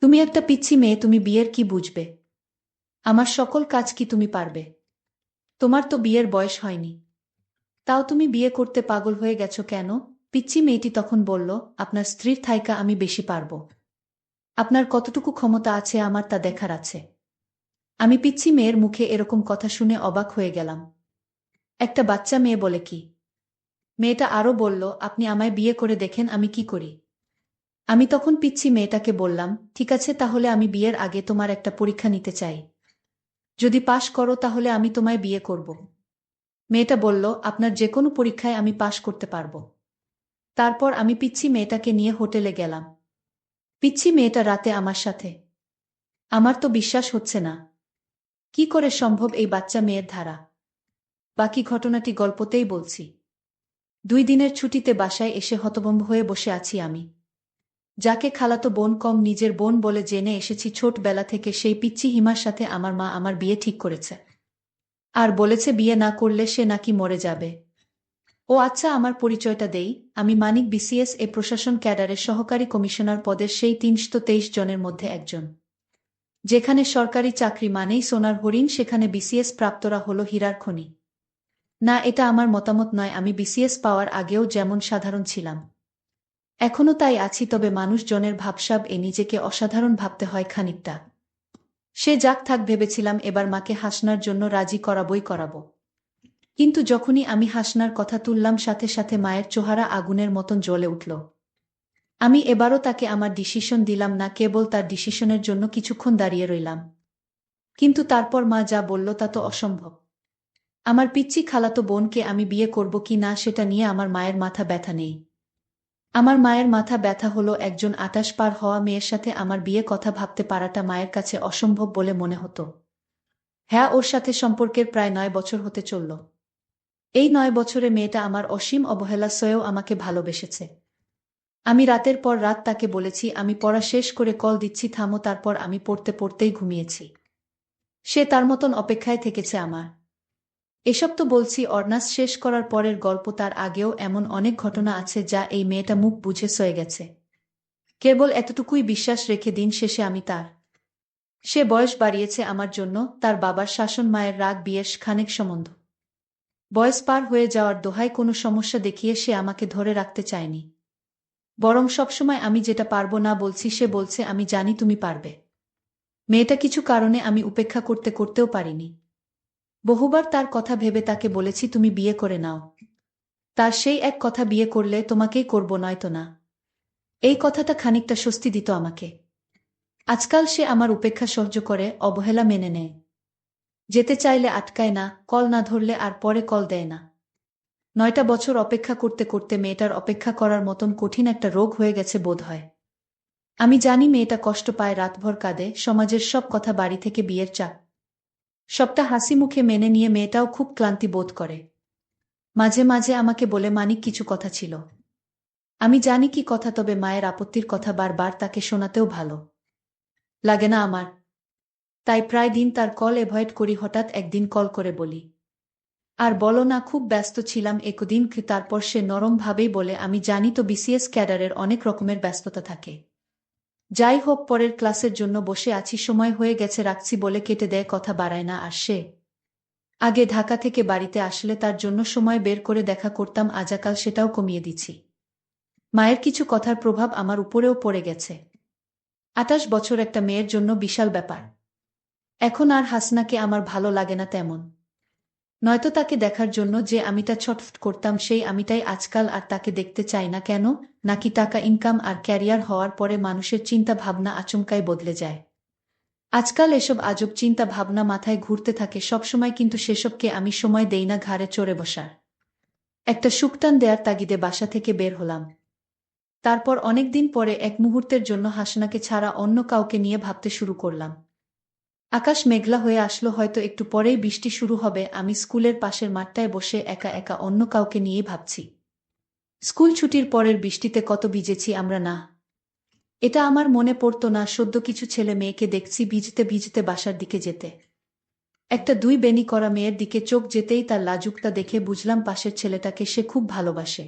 তুমি একটা পিচ্চি মেয়ে, তুমি বিয়ের কি বুঝবে? আমার সকল কাজ কি তুমি পারবে? তোমার তো বিয়ের বয়স হয়নি, তাও তুমি বিয়ে করতে পাগল হয়ে গেছো কেন? পিচ্চি মেয়েটি তখন বলল, আপনার স্ত্রীর থাইকা আমি বেশি পারব। আপনার কতটুকু ক্ষমতা আছে আমার তা দেখার আছে। আমি পিচ্চি মেয়ের মুখে এরকম কথা শুনে অবাক হয়ে গেলাম। একটা বাচ্চা মেয়ে বলে কি? মেয়েটা আরও বলল, আপনি আমায় বিয়ে করে দেখেন আমি কি করি। আমি তখন পিচ্চি মেয়েটাকে বললাম, ঠিক আছে, তাহলে আমি বিয়ের আগে তোমার একটা পরীক্ষা নিতে চাই। যদি পাশ করো তাহলে আমি তোমায় বিয়ে করব। মেয়েটা বলল, আপনার যে কোনো পরীক্ষায় আমি পাশ করতে পারব। তারপর আমি পিচ্চি মেয়েটাকে নিয়ে হোটেলে গেলাম। পিচ্চি মেয়েটা রাতে আমার সাথে। আমার তো বিশ্বাস হচ্ছে না। কি করে সম্ভব এই বাচ্চা মেয়ের ধারা? বাকি ঘটনাটি গল্পতেই বলছি। 2 দিনের ছুটিতে বাসায় এসে হতভম্ব হয়ে বসে আছি আমি। যাকে খালাতো বোন কম নিজের বোন বলে জেনে এসেছি ছোটবেলা থেকে, সেই পিচ্চি হিমার সাথে আমার মা আমার বিয়ে ঠিক করেছে। আর বলেছে বিয়ে না করলে সে নাকি মরে যাবে। ও আচ্ছা, আমার পরিচয়টা দেই। আমি মানিক, বিসিএস এ প্রশাসন ক্যাডারের সহকারী কমিশনার পদের সেই 323 জনের মধ্যে একজন। যেখানে সরকারি চাকরি মানেই সোনার হরিণ, সেখানে বিসিএস প্রাপ্তরা হলো হীরার খনি। না, এটা আমার মতামত নয়। আমি বিসিএস পাওয়ার আগেও যেমন সাধারণ ছিলাম, এখনো তাই আছি, তবে মানুষজনের ভাবসাব এ নিজেকে অসাধারণ ভাবতে হয় খানিকটা। সে যাক থাক ভেবেছিলাম এবার মাকে হাসনার জন্য রাজি করাবই করাবো। কিন্তু যখনই আমি হাসনার কথা তুললাম, সাথে সাথে মায়ের চেহারা আগুনের মতন জ্বলে উঠল। আমি এবারও তাকে আমার ডিসিশন দিলাম না, কেবল তার ডিসিশনের জন্য কিছুক্ষণ দাঁড়িয়ে রইলাম। কিন্তু তারপর মা যা বলল তা তো অসম্ভব। আমার পিচ্চি খালাতো বোনকে আমি বিয়ে করব কি না সেটা নিয়ে আমার মায়ের মাথা ব্যথা নেই। আমার মায়ের মাথা ব্যথা হলো একজন 28 পার হওয়া মেয়ের সাথে আমার বিয়ে কথা ভাবতে পারাটা মায়ের কাছে অসম্ভব বলে মনে হতো। হ্যাঁ, ওর সাথে সম্পর্কের প্রায় 9 বছর হতে চলল। এই 9 বছরে মেয়েটা আমার অসীম অবহেলা সয়েও আমাকে ভালোবেসেছে। আমি রাতের পর রাত তাকে বলেছি আমি পড়া শেষ করে কল দিচ্ছি, থামো, তারপর আমি পড়তে পড়তেই ঘুমিয়েছি। সে তার মতন অপেক্ষায় থেকেছে আমার। এসব তো বলছি অনার্স শেষ করার পরের গল্প, তার আগেও এমন অনেক ঘটনা আছে যা এই মেয়েটা মুখ বুঝে সয়ে গেছে। কেবল এতটুকুই বিশ্বাস রেখে দিন শেষে আমি তার। সে বয়স বাড়িয়েছে আমার জন্য, তার বাবার শাসন, মায়ের রাগ, বিয়ের খানেক সম্বন্ধ। বয়স পার হয়ে যাওয়ার দোহায় কোনো সমস্যা দেখিয়ে সে আমাকে ধরে রাখতে চায়নি। বরং সবসময় আমি যেটা পারবো না বলছি সে বলছে আমি জানি তুমি পারবে। মেয়েটা কিছু কারণে আমি উপেক্ষা করতে করতেও পারিনি। বহুবার তার কথা ভেবে তাকে বলেছি তুমি বিয়ে করে নাও। তার সেই এক কথা, বিয়ে করলে তোমাকেই করব, নয়তো না। এই কথাটা খানিকটা স্বস্তি দিত আমাকে। আজকাল সে আমার উপেক্ষা সহ্য করে, অবহেলা মেনে নেয়। যেতে চাইলে আটকায় না, কল না ধরলে আর পরে কল দেয় না। 9টা বছর অপেক্ষা করতে করতে মেয়েটার অপেক্ষা করার মতন কঠিন একটা রোগ হয়ে গেছে বোধ হয়। আমি জানি মেয়েটা কষ্ট পায়, রাতভর কাঁদে, সমাজের সব কথা, বাড়ি থেকে বিয়ের চাপ, সবটা হাসি মুখে মেনে নিয়ে মেয়েটাও খুব ক্লান্তি বোধ করে। মাঝে মাঝে আমাকে বলে, মানিক, কিছু কথা ছিল। আমি জানি কি কথা, তবে মায়ের আপত্তির কথা বারবার তাকে শোনাতেও ভালো লাগে না আমার। তাই প্রায় দিন তার কল অ্যাভয়েড করি। হঠাৎ একদিন কল করে বলি, আর বলো না, খুব ব্যস্ত ছিলাম একদিন। তারপর সে নরমভাবেই বলে, আমি জানি তো, বিসিএস ক্যাডারের অনেক রকমের ব্যস্ততা থাকে। যাই হোক, পরের ক্লাসের জন্য বসে আছি, সময় হয়ে গেছে, রাখছি বলে কেটে দেয়, কথা বাড়ায় না। আর সে আগে ঢাকা থেকে বাড়িতে আসলে তার জন্য সময় বের করে দেখা করতাম, আজাকাল সেটাও কমিয়ে দিছি। মায়ের কিছু কথার প্রভাব আমার উপরেও পড়ে গেছে। 28 বছর একটা মেয়ের জন্য বিশাল ব্যাপার। এখন আর হাসনাকে আমার ভালো লাগে না তেমন। নয়তো তাকে দেখার জন্য যে আমিটা ছটফট করতাম, সেই আমিটাই আজকাল আর তাকে দেখতে চাই না। কেন? নাকি টাকা ইনকাম আর ক্যারিয়ার হওয়ার পরে মানুষের চিন্তা ভাবনা আচমকাই বদলে যায়? আজকাল এসব আজব চিন্তা ভাবনা মাথায় ঘুরতে থাকে সবসময়, কিন্তু সেসবকে আমি সময় দেই না। ঘাড়ে চড়ে বসার একটা সুকটান দেয়ার তাগিদে বাসা থেকে বের হলাম। তারপর অনেকদিন পরে এক মুহূর্তের জন্য হাসনাকে ছাড়া অন্য কাউকে নিয়ে ভাবতে শুরু করলাম। আকাশ মেঘলা হয়ে আসলো, হয়তো একটু পরেই বৃষ্টি শুরু হবে। আমি স্কুলের পাশের মাঠটায় বসে একা একা অন্য কাউকে নিয়েই ভাবছি। স্কুল ছুটির পরের বৃষ্টিতে কত ভিজেছি আমরা না? এটা আমার মনে পড়তো না। সদ্য কিছু ছেলে মেয়েকে দেখছি ভিজতে ভিজতে বাসার দিকে যেতে। একটা 2 বেনি করা মেয়ের দিকে চোখ যেতেই তার লাজুকতা দেখে বুঝলাম পাশের ছেলেটাকে সে খুব ভালোবাসে।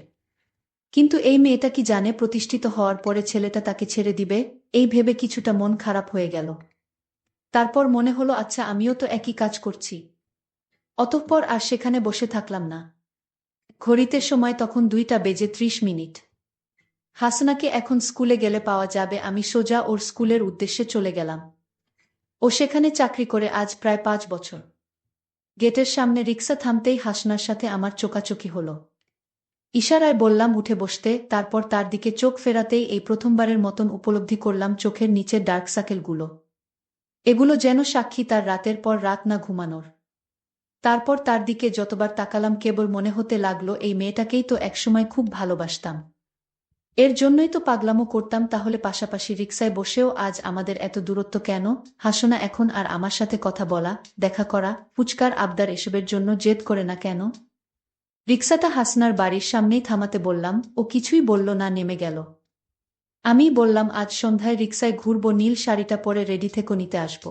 কিন্তু এই মেয়েটা কি জানে প্রতিষ্ঠিত হওয়ার পরে ছেলেটা তাকে ছেড়ে দিবে, এই ভেবে কিছুটা মন খারাপ হয়ে গেল। তারপর মনে হলো আচ্ছা আমিও তো একই কাজ করছি। অতঃপর আর সেখানে বসে থাকলাম না। ঘড়িতে সময় তখন 2:30। হাসনাকে এখন স্কুলে গেলে পাওয়া যাবে, আমি সোজা ওর স্কুলের উদ্দেশ্যে চলে গেলাম। ও সেখানে চাকরি করে আজ প্রায় 5 বছর। গেটের সামনে রিকশা থামতেই হাসনার সাথে আমার চোকাচোকি হলো। ইশারায় বললাম উঠে বসতে, তারপর তার দিকে চোখ ফেরাতেই এই প্রথমবারের মতন উপলব্ধি করলাম চোখের নিচের ডার্ক সার্কেলগুলো। এগুলো যেন সাক্ষী তার রাতের পর রাত না ঘুমানোর। তারপর তার দিকে যতবার তাকালাম কেবল মনে হতে লাগলো এই মেয়েটাকেই তো একসময় খুব ভালোবাসতাম। এর জন্যই তো পাগলামো করতাম, তাহলে পাশাপাশি রিকশায় বসেও আজ আমাদের এত দূরত্ব কেন? হাসনা এখন আর আমার সাথে কথা বলা, দেখা করা, ফুচকার আবদার এসবের জন্য জেদ করে না কেন? রিকশাটা হাসনার বাড়ির সামনেই থামাতে বললাম, ও কিছুই বলল না, নেমে গেল। আমি বললাম আজ সন্ধ্যায় রিকশায় ঘুরব, নীল শাড়িটা পরে রেডি থেকো, নিতে আসব।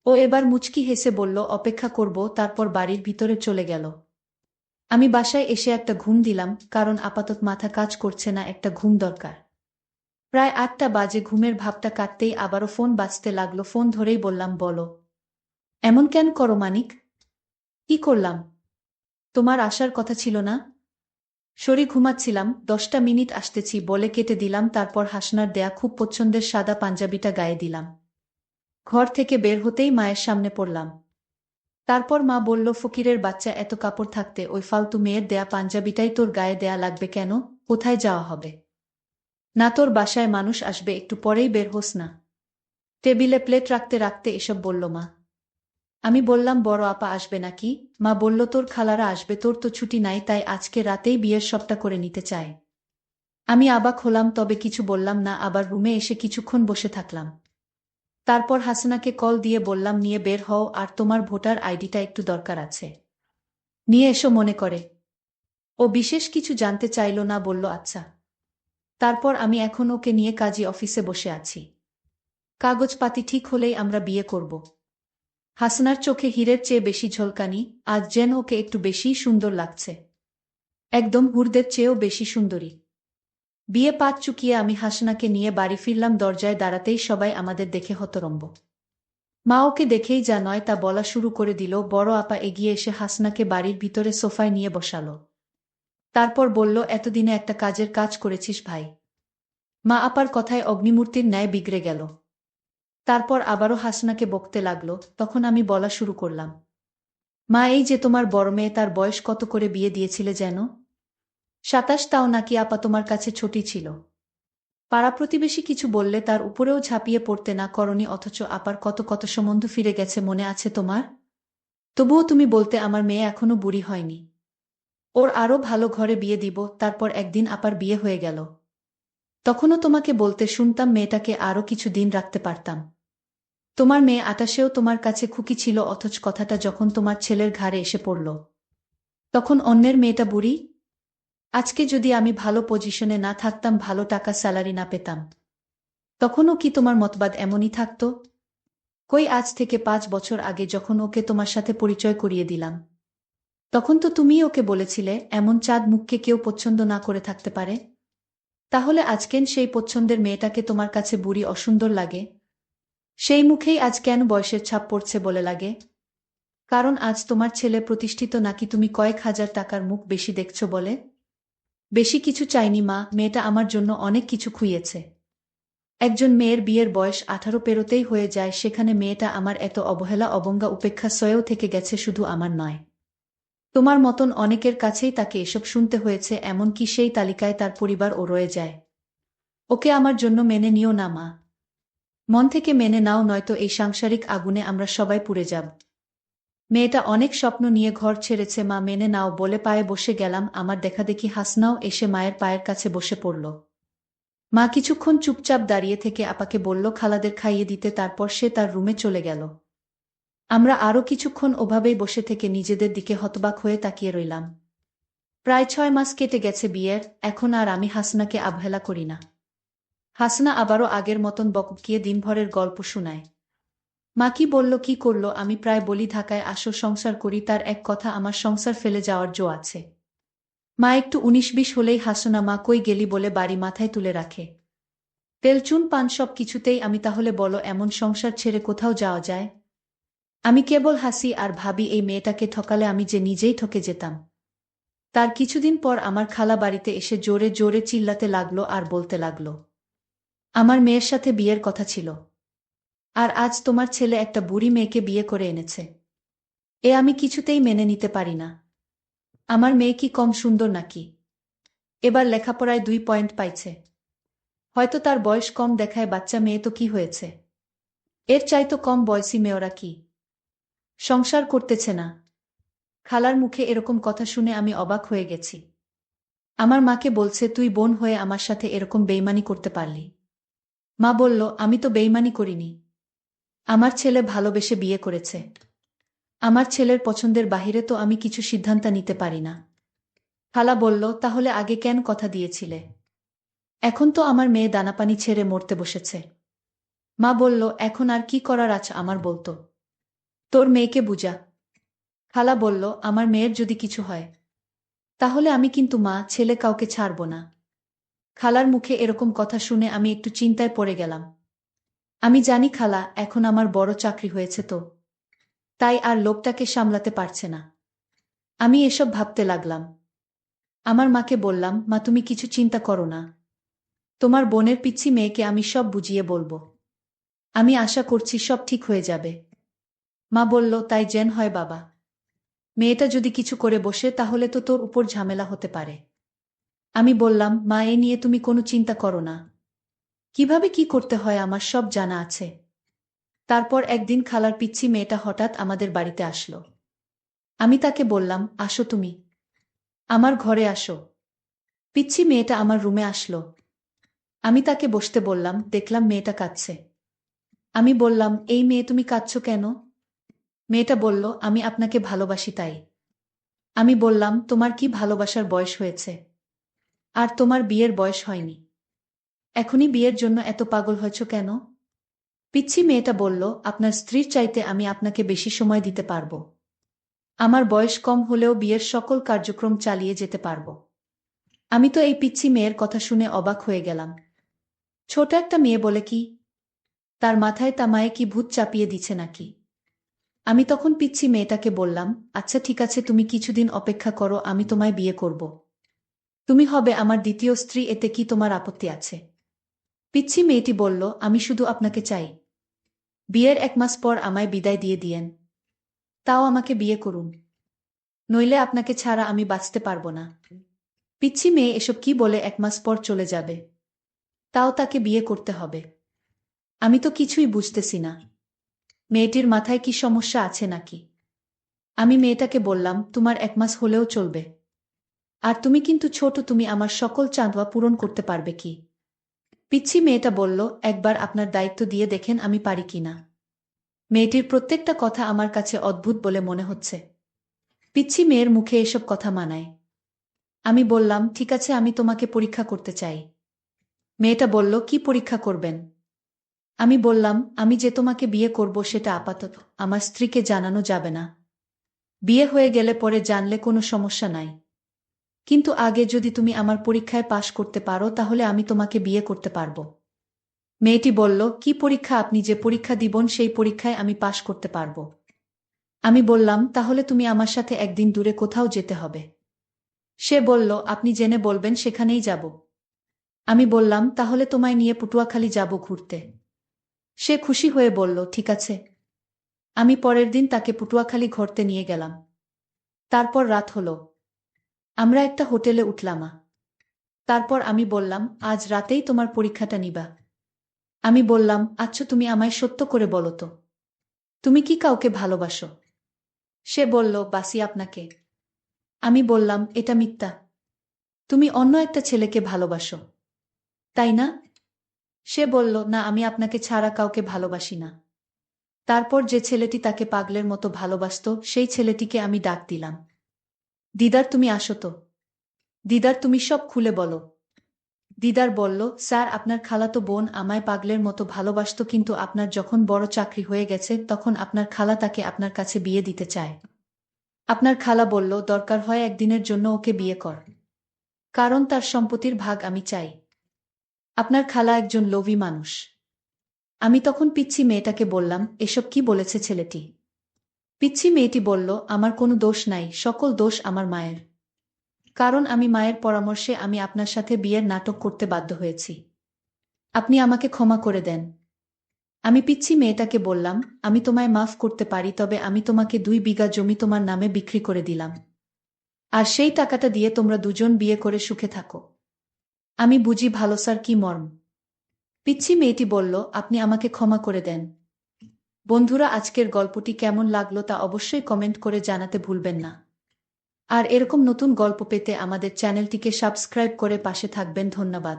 ও এবার মুচকি হেসে বলল অপেক্ষা করব, তারপর বাড়ির ভিতরে চলে গেল। আমি বাসায় এসে একটা ঘুম দিলাম, কারণ আপাতত মাথা কাজ করছে না, একটা ঘুম দরকার। প্রায় 8টা বাজে, ঘুমের ভাবটা কাটতেই আবারও ফোন বাজতে লাগলো। ফোন ধরেই বললাম বলো। এমন কেন করো মানিক? কি করলাম? তোমার আসার কথা ছিল না? সরি ঘুমাচ্ছিলাম, 10টা মিনিট আসতেছি বলে কেটে দিলাম। তারপর হাসনার দেয়া খুব পছন্দের সাদা পাঞ্জাবিটা গায়ে দিলাম। ঘর থেকে বের হতেই মায়ের সামনে পড়লাম। তারপর মা বলল ফকিরের বাচ্চা, এত কাপড় থাকতে ওই ফালতু মেয়ের দেয়া পাঞ্জাবিটাই তোর গায়ে দেয়া লাগবে কেন? কোথায় যাওয়া হবে? না তোর বাসায় মানুষ আসবে, একটু পরেই বের হোস না। টেবিলে প্লেট রাখতে রাখতে এসব বলল মা। আমি বললাম বড় আপা আসবে নাকি? মা বলল তোর খালারা আসবে, তোর তো ছুটি নাই, তাই আজকে রাতেই বিয়ের সবটা করে নিতে চায়। আমি অবাক হলাম, তবে কিছু বললাম না। আবার রুমে এসে কিছুক্ষণ বসে থাকলাম। তারপর হাসনাকে কল দিয়ে বললাম নিয়ে বের হও, আর তোমার ভোটার আইডিটা একটু দরকার আছে, নিয়ে এসো মনে করে। ও বিশেষ কিছু জানতে চাইল না, বলল আচ্ছা। তারপর আমি এখন ওকে নিয়ে কাজী অফিসে বসে আছি। কাগজপাতি ঠিক হলেই আমরা বিয়ে করব। হাসনার চোখে হীরের চেয়ে বেশি ঝলকানি, আজ যেন ওকে একটু বেশিই সুন্দর লাগছে। একদম হুরদের চেয়েও বেশি সুন্দরী। বিয়ে পাত চুকিয়ে আমি হাসনাকে নিয়ে বাড়ি ফিরলাম। দরজায় দাঁড়াতেই সবাই আমাদের দেখে হতরম্ব। মা ওকে দেখেই যা নয় তা বলা শুরু করে দিল। বড় আপা এগিয়ে এসে হাসনাকে বাড়ির ভিতরে সোফায় নিয়ে বসালো। তারপর বলল এতদিনে একটা কাজের কাজ করেছিস ভাই। মা আপার কথায় অগ্নিমূর্তির ন্যায় বিগড়ে গেল। তারপর আবারও হাসনাকে বকতে লাগলো। তখন আমি বলা শুরু করলাম, মা এই যে তোমার বড় মেয়ে, তার বয়স কত করে বিয়ে দিয়েছিলে যেন? 27, তাও নাকি আপা তোমার কাছে ছোটই ছিল? পাড়া প্রতিবেশী কিছু বললে তার উপরেও ঝাঁপিয়ে পড়তে না করনি, অথচ আপার কত কত সম্বন্ধ ফিরে গেছে, মনে আছে তোমার? তবুও তুমি বলতে আমার মেয়ে এখনো বুড়ি হয়নি, ওর আরো ভালো ঘরে বিয়ে দিব। তারপর একদিন আপার বিয়ে হয়ে গেল। তখনও তোমাকে বলতে শুনতাম মেয়েটাকে আরো কিছু দিন রাখতে পারতাম। তোমার মেয়ে 28-এও তোমার কাছে খুকি ছিল, অথচ কথাটা যখন তোমার ছেলের ঘাড়ে এসে পড়ল, তখন অন্যের মেয়েটা বুড়ি। আজকে যদি আমি ভালো পজিশনে না থাকতাম, ভালো টাকা স্যালারি না পেতাম, তখনও কি তোমার মতবাদ এমনই থাকতো? কই, আজ থেকে 5 বছর আগে যখন ওকে তোমার সাথে পরিচয় করিয়ে দিলাম, তখন তো তুমিই ওকে বলেছিলে এমন চাঁদ মুখকে কেউ পছন্দ না করে থাকতে পারে। তাহলে আজকেন সেই পছন্দের মেয়েটাকে তোমার কাছে বুড়ি অসুন্দর লাগে? সেই মুখেই আজ কেন বয়সের ছাপ পড়ছে বলে লাগে? কারণ আজ তোমার ছেলে প্রতিষ্ঠিত, নাকি তুমি কয়েক হাজার টাকার মুখ বেশি দেখছো বলে? বেশি কিছু চাইনি মা, মেয়েটা আমার জন্য অনেক কিছু খুইয়েছে। একজন মেয়ের বিয়ের বয়স 18 পেরোতেই হয়ে যায়, সেখানে মেয়েটা আমার এত অবহেলা অবজ্ঞা উপেক্ষা সয়েও থেকে গেছে, শুধু আমার নয়, তোমার মতন অনেকের কাছেই তাকে এসব শুনতে হয়েছে, এমনকি সেই তালিকায় তার পরিবারও রয়ে যায়। ওকে আমার জন্য মেনে নিও না মা। মন থেকে মেনে নাও, নয়তো এই সাংসারিক আগুনে আমরা সবাই পুড়ে যাব। মেয়েটা অনেক স্বপ্ন নিয়ে ঘর ছেড়েছে মা, মেনে নাও বলে পায়ে বসে গেলাম। আমার দেখাদেখি হাসনাও এসে মায়ের পায়ের কাছে বসে পড়ল। মা কিছুক্ষণ চুপচাপ দাঁড়িয়ে থেকে আপাকে বলল খালাদের খাইয়ে দিতে, তারপর সে তার রুমে চলে গেল। আমরা আরও কিছুক্ষণ ওভাবেই বসে থেকে নিজেদের দিকে হতবাক হয়ে তাকিয়ে রইলাম। প্রায় 6 মাস কেটে গেছে বিয়ের, এখন আর আমি হাসনাকে অবহেলা করি না। হাসনা আবারও আগের মতন বকবকিয়ে দিনভরের গল্প শোনায়। মা কি বলল কি করল, আমি প্রায় বলি ঢাকায় আসো সংসার করি, তার এক কথা আমার সংসার ফেলে যাওয়ার জো আছে। মা একটু ১৯-২০ হলেই হাসো না মা, কই গেলি বলে বাড়ি মাথায় তুলে রাখে। তেলচুন পান সব কিছুতেই আমি, তাহলে বলো এমন সংসার ছেড়ে কোথাও যাওয়া যায়? আমি কেবল হাসি আর ভাবি এই মেয়েটাকে ঠকালে আমি যে নিজেই ঠকে যেতাম। তার কিছুদিন পর আমার খালা বাড়িতে এসে জোরে জোরে চিল্লাতে লাগলো আর বলতে লাগলো, আমার মেয়ের সাথে বিয়ের কথা ছিল, আর আজ তোমার ছেলে একটা বুড়ি মেয়েকে বিয়ে করে এনেছে। এ আমি কিছুতেই মেনে নিতে পারি না। আমার মেয়ে কি কম সুন্দর নাকি? এবার লেখাপড়ায় 2 পয়েন্ট পাইছে, হয়তো তার বয়স কম দেখায়, বাচ্চা মেয়ে তো কি হয়েছে? এর চাইতো কম বয়সী মেয়েরা কি সংসার করতেছে না? খালার মুখে এরকম কথা শুনে আমি অবাক হয়ে গেছি। আমার মাকে বলছে, তুই বোন হয়ে আমার সাথে এরকম বেইমানি করতে পারলি? মা বলল, আমি তো বেইমানি করিনি। আমার ছেলে ভালোবেসে বিয়ে করেছে। আমার ছেলের পছন্দের বাহিরে তো আমি কিছু সিদ্ধান্ত নিতে পারি না। খালা বলল, তাহলে আগে কেন কথা দিয়েছিলে? এখন তো আমার মেয়ে দানাপানি ছেড়ে মরতে বসেছে। মা বলল, এখন আর কি করার আছে আমার বলতো? তোর মেয়েকে বুঝা। খালা বলল, আমার মেয়ের যদি কিছু হয় তাহলে আমি কিন্তু মা ছেলে কাউকে ছাড়ব না। খালার মুখে এরকম কথা শুনে আমি একটু চিন্তায় পড়ে গেলাম। আমি জানি খালা এখন আমার বড় চাকরি হয়েছে তো, তাই আর লোকটাকে সামলাতে পারছে না। আমি এসব ভাবতে লাগলাম। আমার মাকে বললাম, মা তুমি কিছু চিন্তা করো না, তোমার বোনের পিচ্চি মেয়েকে আমি সব বুঝিয়ে বলবো। আমি আশা করছি সব ঠিক হয়ে যাবে। মা বলল, তাই যেন হয় বাবা। মেয়েটা যদি কিছু করে বসে তাহলে তো তোর উপর ঝামেলা হতে পারে। আমি বললাম, মা এ নিয়ে তুমি কোনো চিন্তা করো না, কিভাবে কি করতে হয় আমার সব জানা আছে। তারপর একদিন খালার পিচ্চি মেয়েটা হঠাৎ আমাদের বাড়িতে আসলো। আমি তাকে বললাম, আসো তুমি আমার ঘরে আসো। পিচ্চি মেয়েটা আমার রুমে আসলো। আমি তাকে বসতে বললাম, দেখলাম মেয়েটা কাঁদছে। আমি বললাম, এই মেয়ে তুমি কাঁদছো কেন? মেয়েটা বলল, আমি আপনাকে ভালোবাসি তাই। আমি বললাম, তোমার কি ভালোবাসার বয়স হয়েছে? আর তোমার বিয়ের বয়স হয়নি, এখনই বিয়ের জন্য এত পাগল হয়েছ কেন? পিচ্চি মেয়েটা বলল, আপনার স্ত্রীর চাইতে আমি আপনাকে বেশি সময় দিতে পারবো। আমার বয়স কম হলেও বিয়ের সকল কার্যক্রম চালিয়ে যেতে পারবো। আমি তো এই পিচ্চি মেয়ের কথা শুনে অবাক হয়ে গেলাম। ছোট একটা মেয়ে বলে কি? তার মাথায় তামায়ে কি ভূত চাপিয়ে দিচ্ছে নাকি? আমি তখন পিচ্চি মেয়েটাকে বললাম, আচ্ছা ঠিক আছে, তুমি কিছুদিন অপেক্ষা করো, আমি তোমায় বিয়ে করব। তুমি হবে আমার দ্বিতীয় স্ত্রী, এতে কি তোমার আপত্তি আছে? পিচ্চি মেয়েটি বলল, আমি শুধু আপনাকে চাই। বিয়ের 1 মাস পর আমায় বিদায় দিয়ে দিয়েন। তাও আমাকে বিয়ে করুন, নইলে আপনাকে ছাড়া আমি বাঁচতে পারবো না। পিচ্চি মেয়ে এসব কি বলে 1 মাস পর চলে যাবে? তাও তাকে বিয়ে করতে হবে? আমি তো কিছুই বুঝতেছি না। মেয়েটির মাথায় কি সমস্যা আছে নাকি? আমি মেয়েটাকে বললাম, তোমার 1 মাস হলেও চলবে। আর তুমি কিন্তু ছোট, তুমি আমার সকল চাঁদোয়া পূরণ করতে পারবে কি? পিচ্চি মেয়েটা বলল, একবার আপনার দায়িত্ব দিয়ে দেখেন আমি পারি কিনা। মেয়েটির প্রত্যেকটা কথা আমার কাছে অদ্ভুত বলে মনে হচ্ছে। পিচ্চি মেয়ের মুখে এসব কথা মানায়? আমি বললাম, ঠিক আছে, আমি তোমাকে পরীক্ষা করতে চাই। মেয়েটা বলল, কি পরীক্ষা করবেন? আমি বললাম, আমি যে তোমাকে বিয়ে করব সেটা আপাতত আমার স্ত্রীকে জানানো যাবে না। বিয়ে হয়ে গেলে পরে জানলে কোনো সমস্যা নাই, কিন্তু আগে যদি তুমি আমার পরীক্ষায় পাশ করতে পারো তাহলে আমি তোমাকে বিয়ে করতে পারবো। মেয়েটি বলল, কি পরীক্ষা? আপনি যে পরীক্ষা দিবেন সেই পরীক্ষায় আমি পাশ করতে পারবো। আমি বললাম, তাহলে তুমি আমার সাথে একদিন দূরে কোথাও যেতে হবে। সে বলল, আপনি জেনে বলবেন সেখানেই যাব। আমি বললাম, তাহলে তোমায় নিয়ে পটুয়াখালী যাব ঘুরতে। সে খুশি হয়ে বলল, ঠিক আছে। আমি পরের দিন তাকে পটুয়াখালী ঘুরতে নিয়ে গেলাম। তারপর রাত হলো, আমরা একটা হোটেলে উঠলাম। তারপর আমি বললাম, আজ রাতেই তোমার পরীক্ষাটা নিবা? আমি বললাম, আচ্ছা তুমি আমায় সত্য করে বলো তো, তুমি কি কাউকে ভালোবাসো? সে বলল, বাসি আপনাকে। আমি বললাম, এটা মিথ্যা। তুমি অন্য একটা ছেলেকে ভালোবাসো, তাই না? সে বলল, না, আমি আপনাকে ছাড়া কাউকে ভালোবাসি না। তারপর যে ছেলেটি তাকে পাগলের মতো ভালোবাসত সেই ছেলেটিকে আমি ডাক দিলাম। দিদার, তুমি আসো তো। দিদার, তুমি সব খুলে বলো। দিদার বলল, স্যার, আপনার খালাতো বোন আমায় পাগলের মতো ভালোবাসত, কিন্তু আপনার যখন বড় চাকরি হয়ে গেছে তখন আপনার খালা তাকে আপনার কাছে বিয়ে দিতে চায়। আপনার খালা বলল, দরকার হয় একদিনের জন্য ওকে বিয়ে কর। কারণ তার সম্পত্তির ভাগ আমি চাই। আপনার খালা একজন লোভী মানুষ। আমি তখন পিচ্ছি মেয়েটাকে বললাম, এসব কি বলেছে ছেলেটি? পিচ্ছি মেয়েটি বলল, আমার কোনো দোষ নাই, সকল দোষ আমার মায়ের। কারণ আমি মায়ের পরামর্শে আমি আপনার সাথে বিয়ের নাটক করতে বাধ্য হয়েছি। আপনি আমাকে ক্ষমা করে দেন। আমি পিচ্ছি মেয়েটাকে বললাম, আমি তোমায় মাফ করতে পারি, তবে আমি তোমাকে 2 বিঘা জমি তোমার নামে বিক্রি করে দিলাম। আর সেই টাকাটা দিয়ে তোমরা দুজন বিয়ে করে সুখে থাকো। আমি বুঝি ভালোবাসার কি মর্ম। পিচ্ছি মেয়েটি বলল, আপনি আমাকে ক্ষমা করে দেন। বন্ধুরা, আজকের গল্পটি কেমন লাগলো তা অবশ্যই কমেন্ট করে জানাতে ভুলবেন না। আর এরকম নতুন গল্প পেতে আমাদের চ্যানেলটিকে সাবস্ক্রাইব করে পাশে থাকবেন। ধন্যবাদ।